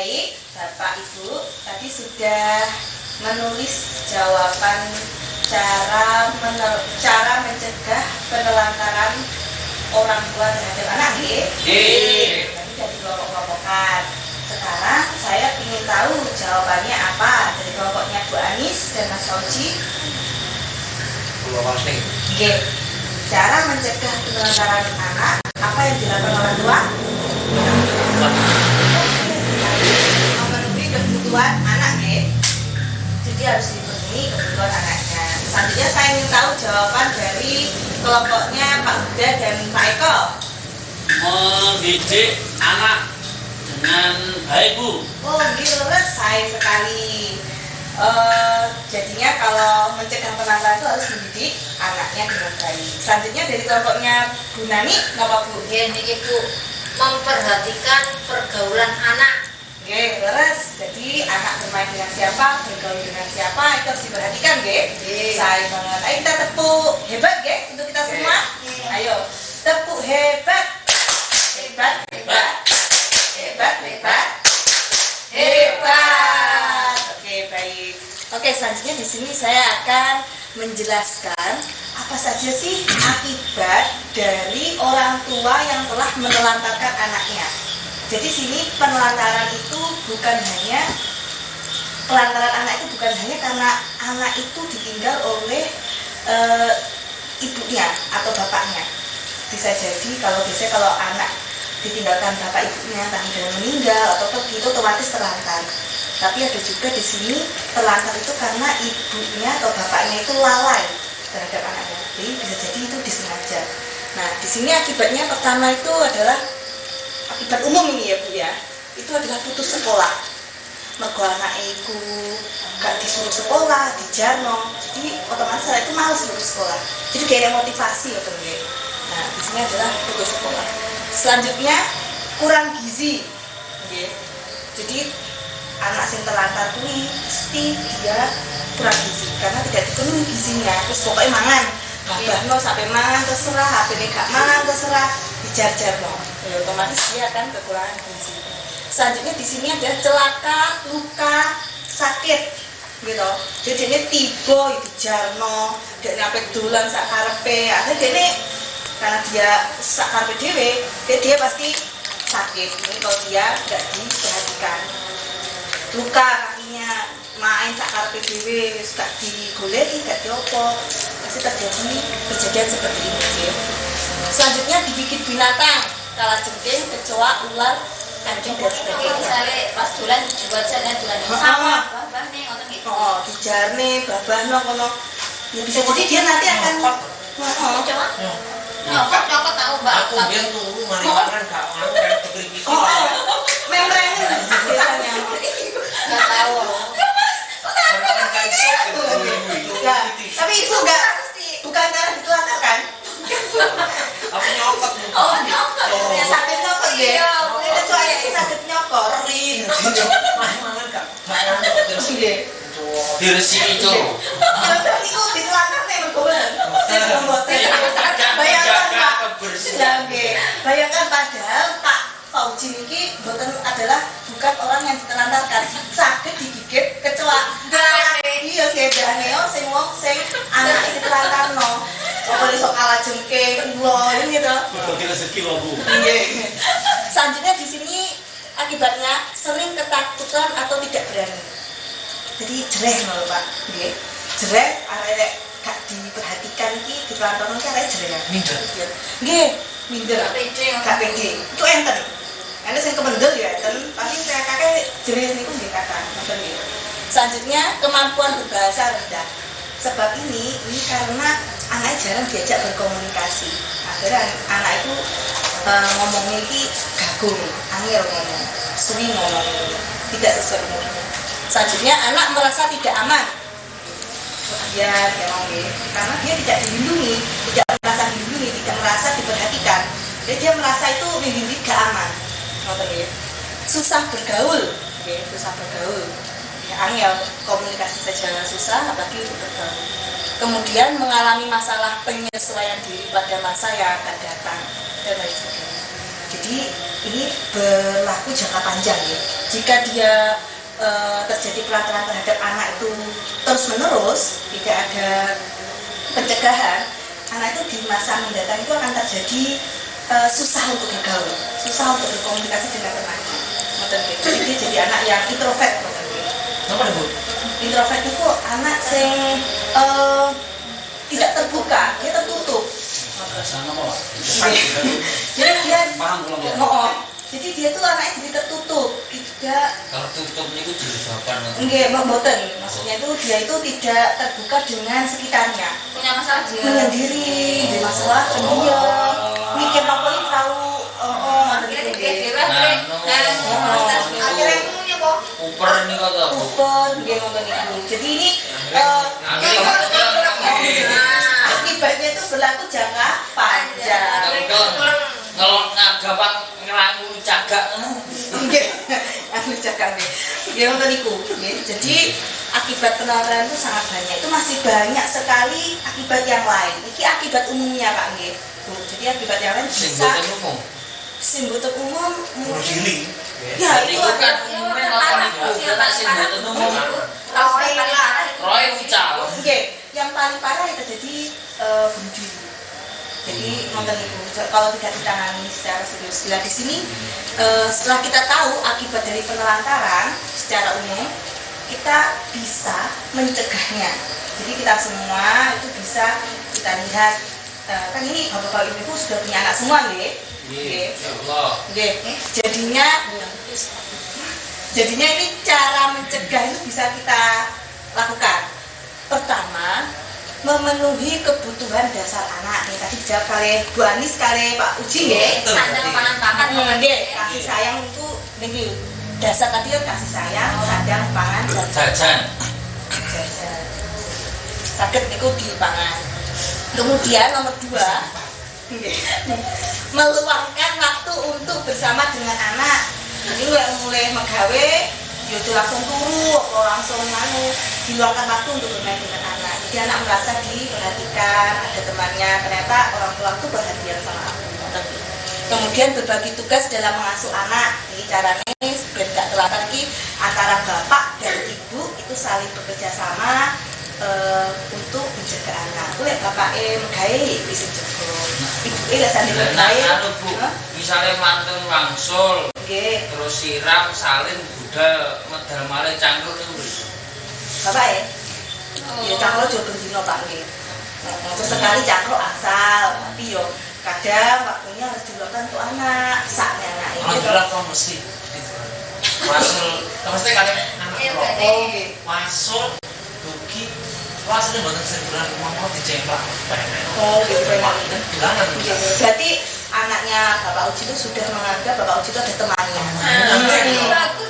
Baik, Bapak Ibu tadi sudah menulis jawaban cara mencegah penelantaran orang tua terhadap anak, tadi dari kelompok-kelompokan. Sekarang saya ingin tahu jawabannya apa dari kelompoknya Bu Anis dan Mas Fauzi. Cara mencegah penelantaran anak, apa yang dilakukan orang tua? Memenuhi kebutuhan anak, jadi harus dipenuhi kebutuhan anaknya. Selanjutnya saya ingin tahu jawaban dari kelompoknya Pak Huda dan Pak Eko. Mendidik anak dengan baik, Bu. Oh, ini selesai sekali. Jadinya kalau mencegah penelantaran itu harus mendidik anaknya dengan baik. Selanjutnya dari kelompoknya Bu Nani, nama Bu? Ini Ibu, memperhatikan pergaulan anak. Oke, leres. Jadi anak bermain dengan siapa, bergaul dengan siapa itu harus diperhatikan, Saya banget. Ayo kita tepuk hebat, untuk kita semua. Ayo, tepuk hebat, hebat, hebat, hebat, hebat, hebat. Oke, baik. Oke, selanjutnya di sini saya akan menjelaskan apa saja sih akibat dari orang tua yang telah menelantarkan anaknya. Jadi sini penelantaran itu bukan hanya penelantaran anak itu bukan hanya karena anak itu ditinggal oleh ibunya atau bapaknya. Bisa jadi biasanya kalau anak ditinggalkan bapak ibunya entah sudah meninggal atau pergi itu otomatis terlantar. Tapi ada juga di sini terlantar itu karena ibunya atau bapaknya itu lalai terhadap anaknya. Jadi bisa jadi itu disengaja. Nah, di sini akibatnya pertama itu adalah akibat umum ini ya Bu ya, itu adalah putus sekolah. Mergo anake iku gak disuruh sekolah, dijarno, jadi otomatis saya itu malas putus sekolah. Jadi kayak ada motivasi ya Bu ya. Nah, di sini adalah putus sekolah. Selanjutnya kurang gizi, jadi anak yang terlantar ini pasti dia kurang gizi karena tidak dipenuhi gizinya. Terus pokoknya mangan, babahno sampai mangan terserah, HP-ne gak mangan terserah, dijar-jarno. Ya, otomatis dia akan kekurangan gizi. Selanjutnya di sini ada celaka, luka, sakit, gitu. Jadi ini tiba dijarno, dan sampai dolan sak karepe. Akhirnya ini karena dia sak karepe dhewe, dia pasti sakit. Ini kalau dia nggak diperhatikan. Luka kakinya, main sak karepe dhewe, gak digoleki, gak diopo, pasti terjadi kejadian seperti ini. Selanjutnya digigit binatang, kalajengking, kecoa, ular, anjing dan sebagainya. Misalnya pas dolan buat jalan sama babah nih ngoten gitu. Oh, dijarne, babahno kono. Ya bisa jadi dia nanti akan Coba. Nyokot tahu Mbak. Aku biar tunggu mari makan gak mau kan dikrikiki. membreng biasanya. Enggak tahu. Orang kan iso Ya, tapi itu enggak bukan cara ditelantarkan. Aku nyokot. Oh, nyokot. Ya sakit nyokot deh. Iya. Kecuali itu sakit nyokot. Mangan gak terus diresi itu. Ya berarti itu ditelantar nih berkobar. Bayangkan Pak. Bayangkan padahal Pak Fauzi ini bukan orang yang ditelantarkan, sakit digigit kecoa. Iya, gedane sing wong sing anake ditelantarno. Apa iso kalajengking ulo gitu. Bagi rezeki lho, Bu. Nggih. Selanjutnya di sini akibatnya sering ketakutan atau tidak berani. Jadi jereh lho Pak, nggih. Jereh arek gak diperhatikan iki ditelantarno iki arek jereh. Minder. Nggih, minder. Gak pede. Itu enten. Enten sing kemendel ya enten, tapi saya kakek jereh niku nggih kakak, ngoten nggih. Selanjutnya kemampuan berbahasa rendah. Sebab ini karena anaknya jarang diajak berkomunikasi. Akhirnya anak itu ngomongnya ini gagung, angel ngomong, suwi ngomong, tidak sesuai umurnya. Selanjutnya anak merasa tidak aman. Kemudian karena dia tidak dilindungi, tidak merasa dilindungi, tidak merasa diperhatikan. Jadi dia merasa itu dilindungi gak aman. Susah bergaul, susah bergaul. Angel, komunikasi saja susah, apalagi untuk bergaul. Kemudian mengalami masalah penyesuaian diri pada masa yang akan datang dan lain sebagainya. Jadi ini berlaku jangka panjang ya. Jika dia terjadi pelantaran terhadap anak itu terus menerus, tidak ada pencegahan, anak itu di masa mendatang itu akan terjadi susah untuk bergaul, susah untuk berkomunikasi dengan temannya. Jadi dia jadi anak yang introvert. Apa nih Bu? Introvert itu anak yang tidak terbuka, dia tertutup. Sama apa? Jadi dia Paham belum ya? jadi dia tuh anaknya jadi tertutup, tidak. Kalau tutup itu jilbaban. Enggak, mboten. Maksudnya itu dia itu tidak terbuka dengan sekitarnya. Punya masalah dia. Menyendiri, ada masalah pendiam, mikir apa ini selalu Akhirnya dia dewa, akhirnya punya kok. Uper nih kata. Uper, dia ngomong itu. Jadi ini akibatnya itu berlaku jangka panjang. Kalau nggak gampang ngerangun cagak. Nggih, anu cakane. Nggih ngoten niku, nggih. Jadi akibat penelantaran itu sangat banyak. Itu masih banyak sekali akibat yang lain. Iki akibat umumnya, Pak, nggih. Bu, jadi akibat yang lain bisa simbotok umum Giling. ya itu kan ada umumnya apa nih? Simbotok umum. Roy ucal. Nggih, yang paling parah itu terjadi bunuh diri. Jadi nonton itu kalau tidak ditangani secara serius. Di sini setelah kita tahu akibat dari penelantaran secara umum, kita bisa mencegahnya. Jadi kita semua itu bisa kita lihat kan ini bapak-bapak ibu sudah punya anak semua, nggih. Nggih. Nggih. Jadinya ini cara mencegah itu bisa kita lakukan. Pertama, memenuhi kebutuhan dasar anak. Nih tadi dijawab oleh Bu Anis, kali Pak Uji nggih. Sandang pangan pakan Nggih, kasih sayang itu niki. Dasar tadi kan kasih sayang, sandang pangan dan Jajan. jajan. Saged niku dipangan. Kemudian nomor 2, meluangkan waktu untuk bersama dengan anak. Jadi mulai menggawe ya itu langsung turu atau langsung diluangkan waktu untuk bermain dengan anak. Jadi anak merasa diperhatikan, ada temannya, ternyata orang tua itu perhatian sama aku. Kemudian berbagi tugas dalam mengasuh anak. Jadi caranya biar tidak terlantar lagi antara bapak dan ibu itu saling bekerja sama untuk menjaga anak. Lek bapak menggawe bisa jaga. Ibu lek sandi menggawe. Misalnya mantun wangsul, Nggih. terus siram, salin, budal, medal malih cangkruk itu wis. Bapak ya cangkruk juga bendino Pak nggih. Sesekali cangkruk asal, tapi yo kadang waktunya harus diluangkan untuk anak, saknya anak ini. Alhamdulillah kok mesti. Wasul, mesti kalian anak kok. Oh nggih. Wasul, duki, wasulnya mboten sebulan mau dicemplak. Oh gitu Pak. Bulanan. Berarti anaknya Bapak Uji itu sudah menganggap Bapak Uji itu ada temannya.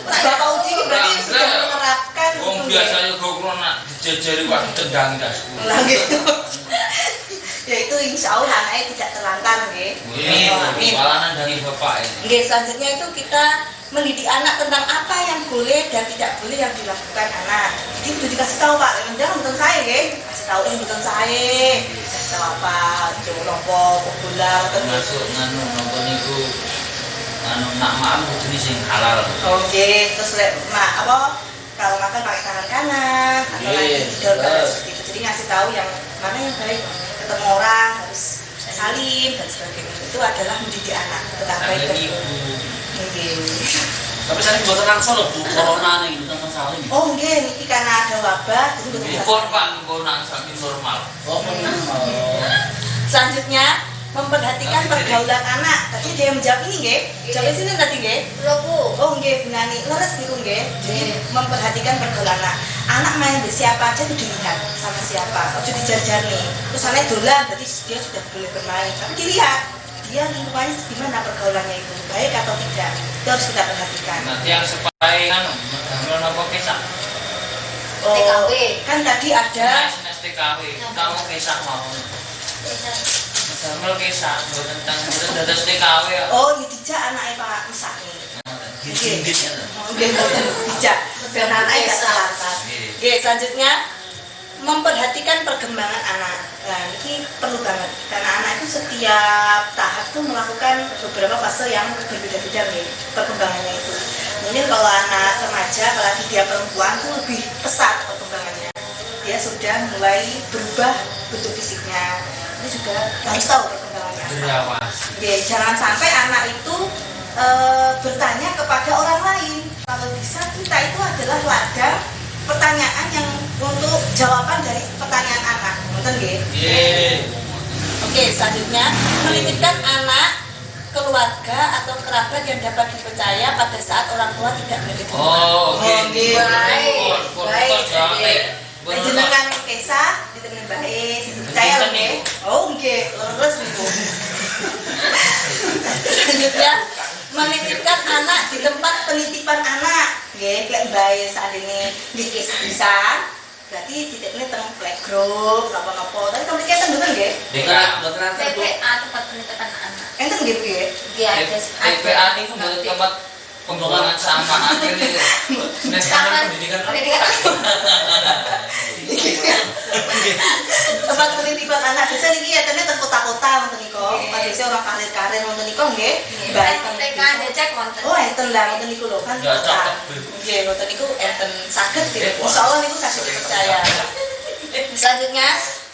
Bapak Uji ini berarti sudah menerapkan Wong biasanya kok nak dijajari waktu tendang dasku. Lah gitu. Ya itu insya Allah anaknya tidak terlantar nggih. Ini walanan dari bapak ini. Nggih, selanjutnya itu kita mendidik anak tentang apa yang boleh dan tidak boleh yang dilakukan anak. Jadi udah dikasih tahu Pak, jangan nonton saya nggih. Kasih tahu nonton saya. Kasih tahu apa, coba nopo, bola, Masuk nganu nonton niku anu nak maaf kudu sing halal. Oke, terus apa kalau makan pakai tangan kanan atau lagi tidur seperti itu. Jadi ngasih tahu yang mana yang baik. Ketemu orang harus salim dan sebagainya. Itu adalah mendidik anak tentang baik dan buruk. Tapi saya buat langsung loh Bu, corona nih tentang masalah ini. Oh nggih, niki karena ada wabah jadi betul. Pun Pak nggonan saking normal. Selanjutnya memperhatikan pergaulan anak. Tadi dia yang menjawab ini nggih. Jawab sini tadi nggih. Lho Bu. Oh nggih, Bu Nani. Leres niku nggih. Jadi memperhatikan pergaulan anak. Anak main dengan siapa aja itu dilihat sama siapa. Ojo dijar-jarni. Terus anaknya dolan, berarti dia sudah boleh bermain. Tapi dilihat dia lingkungannya gimana pergaulannya itu, baik atau tidak. Itu harus kita perhatikan. Nanti yang supaya kan gamel napa kisah. Oh, TKW. kan tadi ada Nes TKW, kamu kisah mau. Gamel kisah tentang dados TKW. oh ini dijak anaknya Pak Musa nih. Dinding ya. Nggih, dijak. Dan anaknya gak terlantar. Oke, selanjutnya memperhatikan perkembangan anak. Nah, ini perlu banget karena anak itu setiap tahap tuh melakukan beberapa fase yang berbeda-beda nih perkembangannya itu. Mungkin kalau anak remaja, apalagi dia perempuan tuh lebih pesat perkembangannya. Dia sudah mulai berubah bentuk fisiknya. Ini juga harus tahu perkembangannya. Oke, jangan sampai anak itu bertanya kepada orang lain. Kalau bisa kita itu adalah ladang pertanyaan yang untuk jawaban dari pertanyaan anak. Ngerti nggih? Nggih. Oke, selanjutnya menitipkan anak keluarga atau kerabat yang dapat dipercaya pada saat orang tua tidak berada di rumah. Oh, oke. Oke, baik. Baik. Jenengan Kesa ditemenin baik, dipercaya loh nggih. Oh, nggih, terus niku. Selanjutnya menitipkan anak di tempat penitipan anak. Nggih, lek bae saat ini di bisa. Berarti titipnya teng playgroup napa-napa. Tapi kalau kita bener nggih? Dengan TPA tempat penitipan anak. Enten nggih nggih. Nggih ada. TPA itu bukan tempat pembuangan sampah akhirnya nasional pendidikan. Tempat penitipan anak biasa niki ya tene teng kota-kota wonten niku. Padahal orang karir-karir wonten niku nggih. Baik teng TK cek wonten. Oh, enten lah wonten niku lho kan. Ya, cocok. Nggih, wonten niku enten saged gitu. Insyaallah niku saged dipercaya. Selanjutnya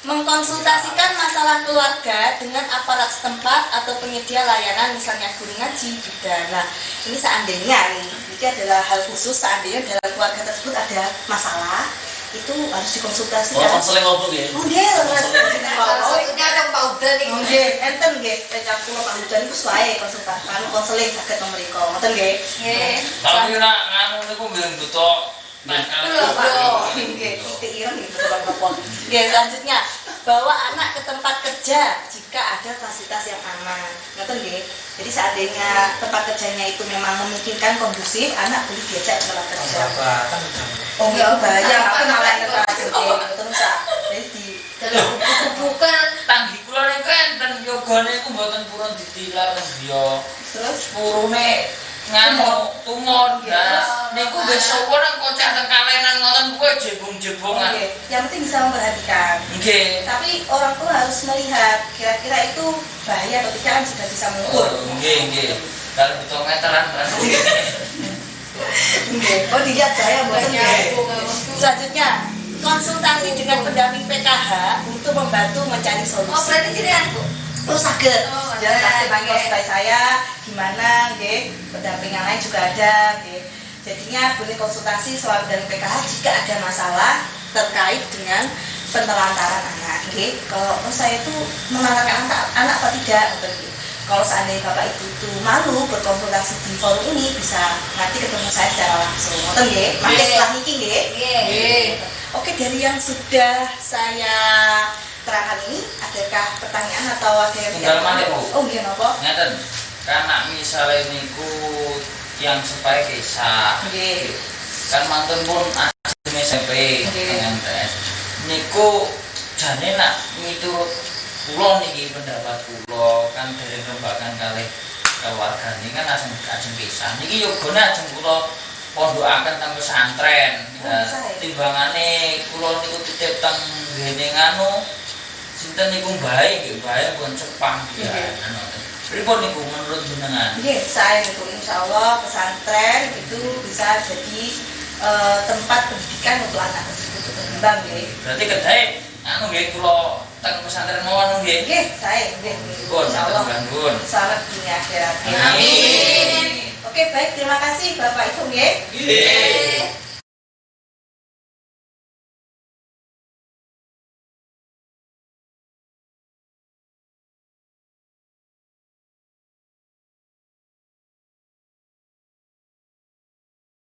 mengkonsultasikan masalah keluarga dengan aparat setempat atau penyedia layanan misalnya guru ngaji, bidan. Nah, ini seandainya ini adalah hal khusus seandainya dalam keluarga tersebut ada masalah, itu harus dikonsultasikan. Oh, konseling ngobrol ya. Oh, nggih, Maksudnya ada powder nih. nggih, enten nggih, tecak kula Pak Hujan iku suwae konsultasi, konseling saged mriko. Ngoten nggih. Nggih. Tapi nak nganu niku mbiyen butuh nakal. Nggih, titik ireng gitu Bapak. Nggih, selanjutnya bawa anak ke tempat kerja jika ada fasilitas yang aman. Ngoten nggih. Jadi seandainya tempat kerjanya itu memang memungkinkan kondusif, anak boleh diajak ke tempat kerja. Oh, nggih, bayar aku malah ngerti nggih. Ngoten sak. Jadi Bukan. Tanggi kula niku enten yogane iku mboten purun ditilar griya. terus Purune nganu tumon gas niku besok nang kocak teng kalenan ngoten kuwi jebung-jebongan. oke, yang penting bisa memperhatikan. Nggih. Tapi orang tua harus melihat kira-kira itu bahaya atau tidak kan sudah bisa mengukur. Nggih, nggih. Kalau butuh meteran kan. Oh, dilihat bahaya mboten nggih. Selanjutnya konsultasi dengan pendamping PKH untuk membantu mencari Oh, solusi. berarti tidak aku. Oh, sakit. Oh, Jangan ada, sakit panggil oke. supaya saya gimana, nggih. Pendamping yang lain juga ada, nggih. Jadinya boleh konsultasi soal pendamping PKH jika ada masalah terkait dengan penelantaran anak, nggih. Kalau saya itu menelantarkan anak apa tidak, nggih. Kalau seandainya Bapak Ibu itu malu berkonsultasi di forum ini, bisa nanti ketemu saya secara langsung. Ngoten nggih. Mangke Nggih. setelah niki nggih. Nggih. Oke, dari yang sudah saya terangkan ini, adakah pertanyaan atau ada yang Tinggal malih, Bu. Oh, nggih napa? Ngeten. Karena misalnya niku yang supaya kisah. Nggih. Kan mantun pun asli SMP Nggih. dengan tes. Niku jane nak miturut kula niki pendapat kula kan dari rembakan kalih keluarga ini kan ajeng kisah. Niki yogane ajeng kula pondokaken teng pesantren. Oh, bisa ya? Timbangane kula niku titip teng ngene nganu sinten niku bae nggih bae pun Jepang ya. Nggih. Pripun niku menurut jenengan? Nggih, saya itu insyaallah pesantren itu bisa jadi tempat pendidikan untuk anak tersebut berkembang nggih. Berarti kedai anu nggih kula teng pesantren mawon nggih. Nggih, saya nggih. Pun Insyaallah. bangun. Selamat dunia akhirat. Amin. Oke, baik, terima kasih Bapak Ibu nggih. Nggih.